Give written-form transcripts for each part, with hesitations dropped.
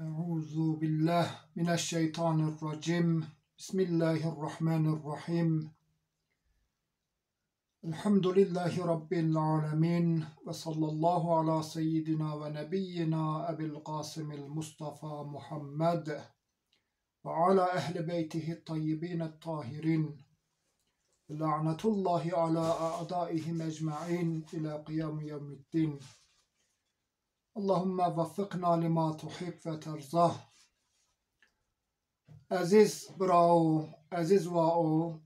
Euzu billah mineşşeytanirracim. Bismillahirrahmanirrahim. Elhamdülillahi Rabbil alemin. Ve sallallahu ala seyyidina ve nebiyyina Ebil Qasimil Mustafa Muhammed. Ve ala ehli beytihi tayyibin tahirin. La'netullahi ala a'daihim ecma'in ila kıyam yevmiddin. Allahümme veffıkna lima tuhib ve terzah. Aziz brao, aziz vao,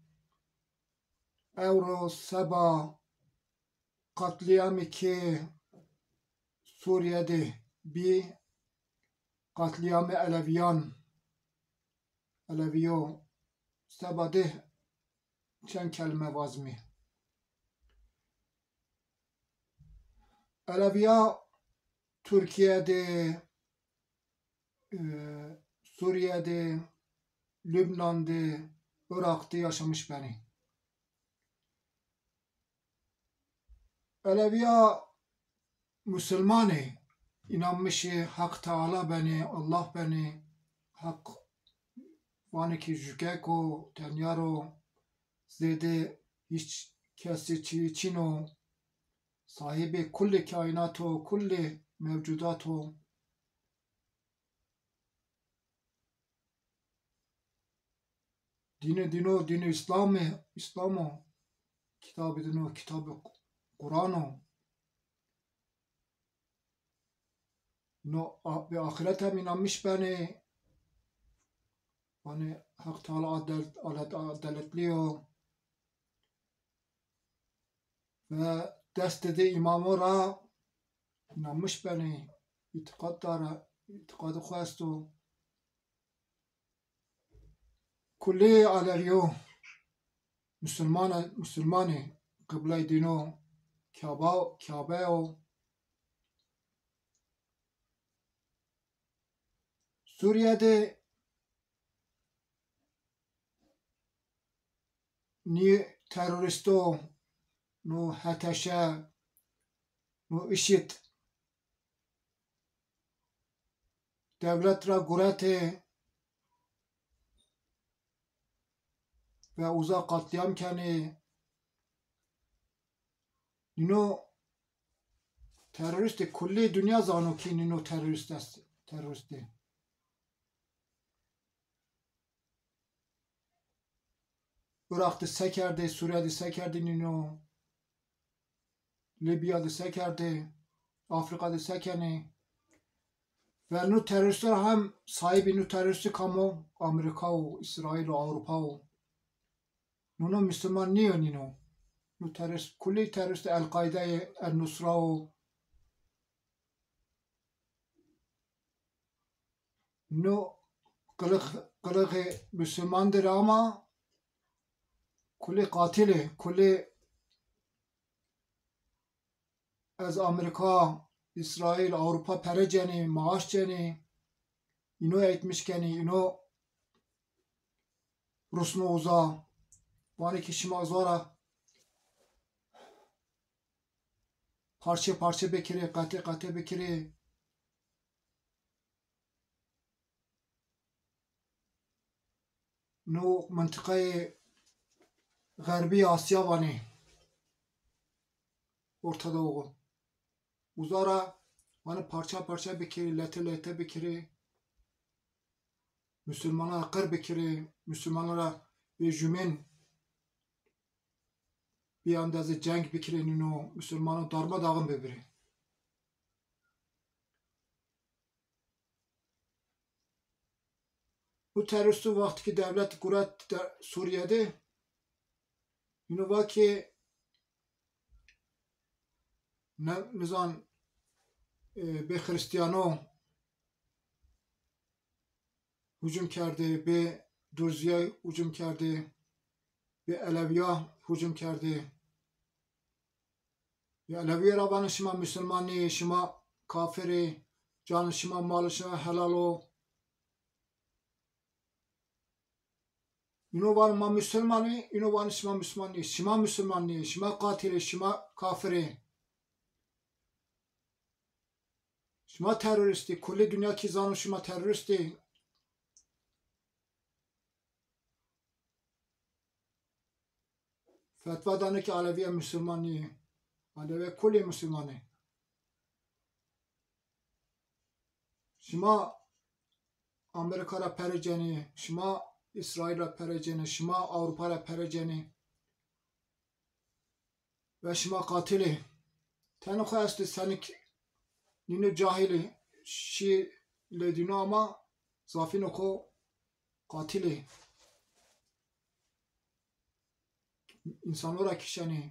Euro Seba katliamı ki Suriye'de bir katliamı Aleviyo Seba'de çen kelime vazmi. Aleviya Türkiye'de, Suriye'de, Lübnan'da, Irak'ta yaşamış beni. Aleviya Müslümanı, inanmışı Hak Teala beni, Allah beni, Hak vani ki jükeko, tenyaro, zede hiç kesi çiğçino, sahibi kulli kainato, kulli mevcudato, dini İslam'ı, kitabı Kur'an'ı, ve ahirete inanmış beni, hani Hak Teala adaletliyor ve destede imamora inanmış beni, itikadı khuestu, kulli aleviyo, Müslümanı, kıble dino, Kabe'o, Suriye'de ni teröristo, no HTŞ, no IŞİD, devlet ra gurete ve uzak katliam keni, nino teröristi, kulli dünya zanu ki nino teröristi. Irak'ta sekerdi, Suriye'de sekerdi nino, Libya'da sekerdi, Afrika'da sekeni ve nu teröristler hem sahibi nu teröristi kamu Amerika o, İsrail o, Avrupa o. Nuno Müslüman niye nino? Nu terörist, kulli teröristi El-Kaide, El-Nusra o. Nu kılığı Müslümandır ama kulli katili, kulli az Amerika, İsrail, Avrupa pereceni, maaşceni, ino etmişkeni, ino Rus'nu uza, vani kişima zora, parça bekiri, kate bekiri, no mıntıkayı Garbi Asya vani, Orta Doğu. Uzara vani parça bekiri, lete bekiri, Müslümanlara kır bekiri, Müslümanlara bir cümen bir andazı cenk bekiri nino, Müslümanın darmadağın bebiri. Bu teröristi vakti ki devlet kurat Suriye'de nino var ki nizan bir Hristiyano hücum kerdi, bir Durziye hücum kerdi, bir Aleviya hücum kerdi. Ya Aleviya rabanı şima Müslümani, şima kafiri, canı şima malı şima helal o. İno var ma Müslümani, ino var şima Müslümani, şima katili, şima kafiri. شما teröristi, کل دنیا کی زانو شما teröristi. فتوا دانه که علوی مسلمانی، علوی کلی مسلمانه. شما امریکا را پرجنی، شما اسرائیل را پرجنی، شما اروپا را پرجنی و شما قاتلی. تنها خواه است سنک نینو جاهلی شی لدینو اما زافینو خو قاتلی انسانو را کشنی.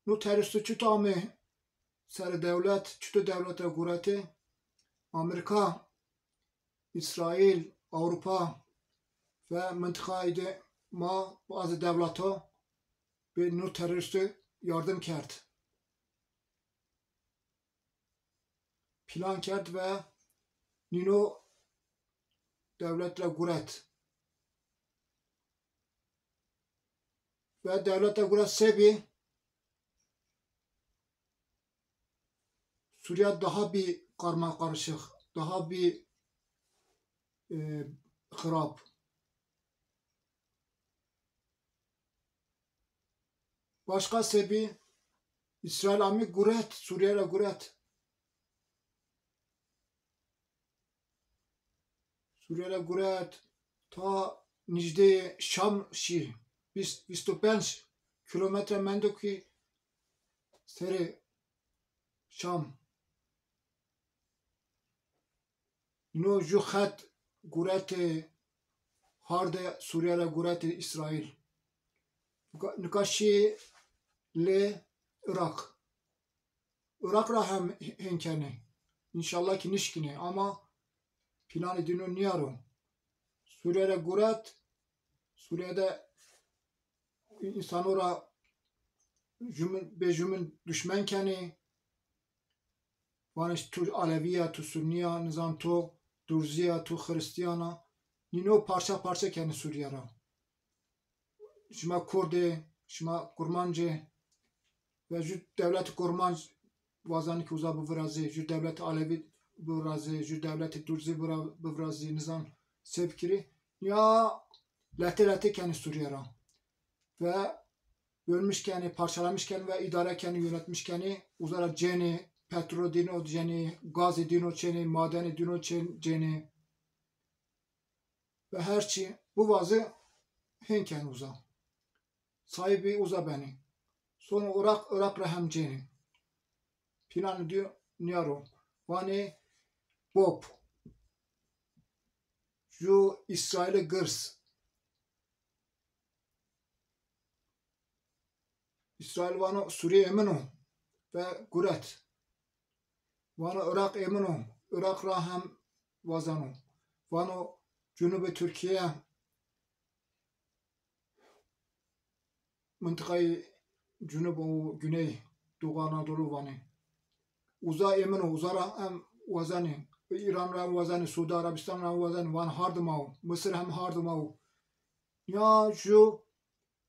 نو teröristi çutu amı سر devlet, çutu devlet ve gurati Amerika, İsrail, Avrupa ve mıntıkaydı ma bazı devleti bir nu teröristi yardım kerdi. Plan kerdi ve nino devletle guret. Ve devletle guret sebi Suriye daha bir karma karışık, daha bir harap. Başka sebebi İsrail ami guret, Suriye'yle guret. Suriye'yle guret ta Nicde Şam şi 25 kilometre mendoki seri Şam. No ju khat guret harde Suriye'yle guret İsrail. Nikaşi le Irak. Irak rahem henkeni. İnşallah ki nişkine ama plan edinu niyaro. Suriye'yle guret, Suriye'de insan ora bejümün düşmenkeni vaniş tu Aleviya, tu Sunniya, nizam tu Durziya, tu Hristiyana nino parça parça kendi Suriye'ye. Şima Kurde, şima Kurmancı ve şu devlet Kurmanc vazanı ki uza bıvrazi, şu devlet Alevi bıvrazi, şu devlet Durzi bıvrazi nizam sevkiri ya lehte kendi Suriye'ye ve bölmüşken, parçalamışken ve idareken yönetmişken uzara ceni, petrol dino ceni, gaz dino ceni, maden dino ceni ve her şey bu vazı henken uza. Sahibi uza beni. Sonra Irak rahem ceni. Plan diyor niyaro. Vani Bob. Şu İsrail'e gırs. İsrail vano Suriye eminu ve guret. Vano Irak eminu. Irak rahem vazanu. Vano Cunub-i Türkiye mıntıkayı Cunub o Güney Doğu Anadolu vani. Uza eminu. Uza rahem vazani. İran rahem vazani. Suudi Arabistan rahem vazani. Van hardımav. Mısır hem hardımav. Ya şu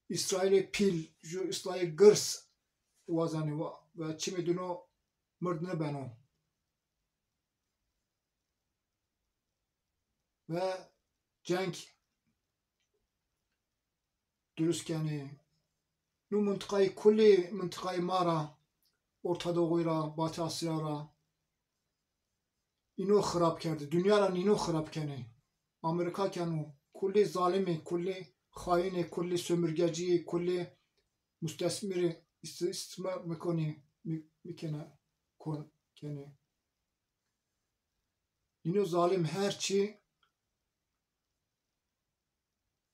İsrail'e pil, şu İsrail'e gırs vazani ve çimedino mırdne beno. Ve cenk dürüstkeni nu mıntıkayı kulli mıntıkayı mara Orta Doğu'yla, Batı Asya'yla ino xarab kerdi. Dünyayla ino xarab keni. Amerika kenu kulli zalimi, kulli haini, kulli sömürgeci, kulli müstesmiri istismar mikene kon keni. Ino zalim her şey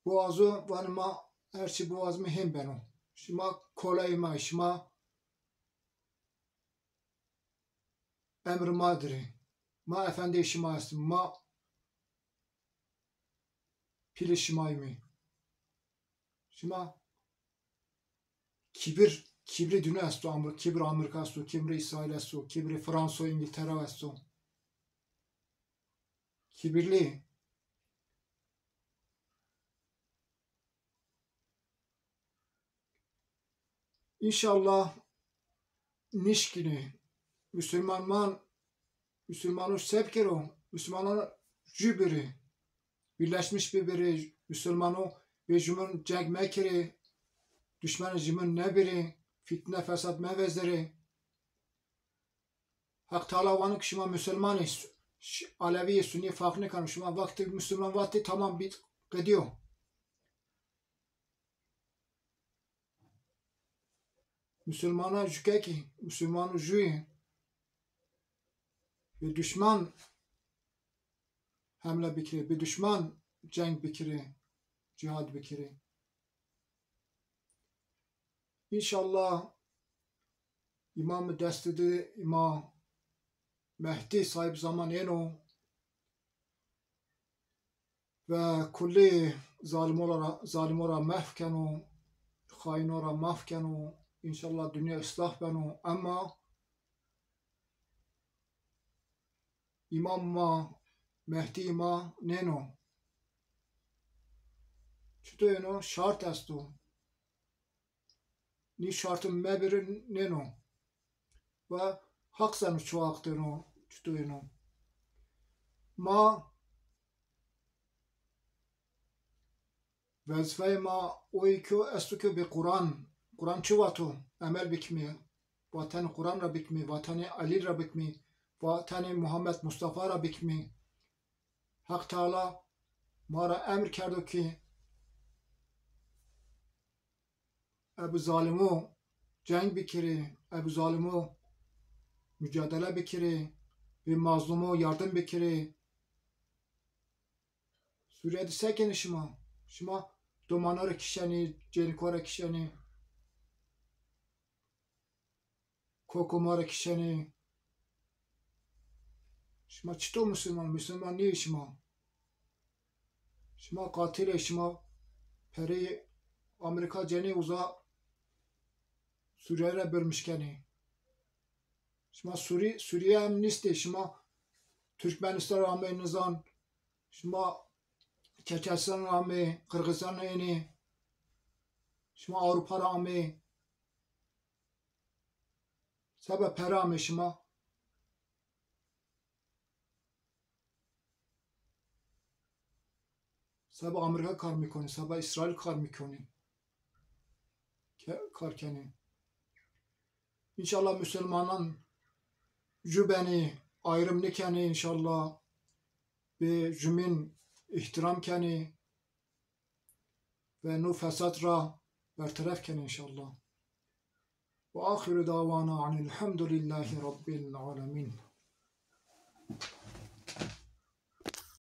boğazı vanıma her şey boğazımı hem benim. Şima kolayıma, şima emr madri. Ma efendi şima estim, ma pili şimaymi. Şima kibri dünya estu, kibri Amerika estu, kibri İsrail estu, kibri Fransa, İngiltere estu. Kibirli. İnşallah nişkini Müslümanı sevkero Müslümanı cübiri birleşmiş bir Müslümanı ve cümün cenk mekiri düşmanı cümün nebiri fitne fesat mevezleri Hak Teala vanı kişima Müslümanı Alevi Sünni fark ne kanı şuma vakti Müslüman vakti tamam bit gidiyor. Müslümana cükeki Müslümanı cüyi ve düşman hamle bikiri bir düşman cenk bikiri cihad bikiri. İnşallah İmam destidi İmam Mehdi sahip zaman eno ve kulli zalimora mahfkenu hainora mahfkenu inşallah dünya ıslah benu ama İmam ma Mehdi ma neno çüto eno şart estu ni şartın mebirin neno ve hak senu çoğakteno çüto eno ma vazife ma oy ki estu ki bi Kur'an çuvato emel bikmi vatan Kur'an ra bikmi vatan Ali ra bikmi vatan Muhammed Mustafa ra bikmi Hak Teala mara emir kerdo ki Ebu zalimu cenk bikiri Ebu zalimu mücadele bikiri ve mazlumu yardım bikiri Suriye'de sekeni şima domanları kişeni cenikora kişeni kokumara kişeni şima çito Müslüman niye şima katile şima peri Amerika ceni uza Suriye'ye bölmüşkeni şima Suriye hem niste şima Türkmenistan rağmen nizan şima Çeçestan rağmen Kırgızistan eni şima Avrupa rağmen sebep perame şima sebep Amerika kar mikoni sebep İsrail kar mikoni karkeni İnşallah Müslümanın cübeni ayrım nikeni inşallah ve cümin ihtiram keni ve nu fesat ra bertaraf keni inşallah. Ve ahiru davana anilhamdülillahi rabbil alemin.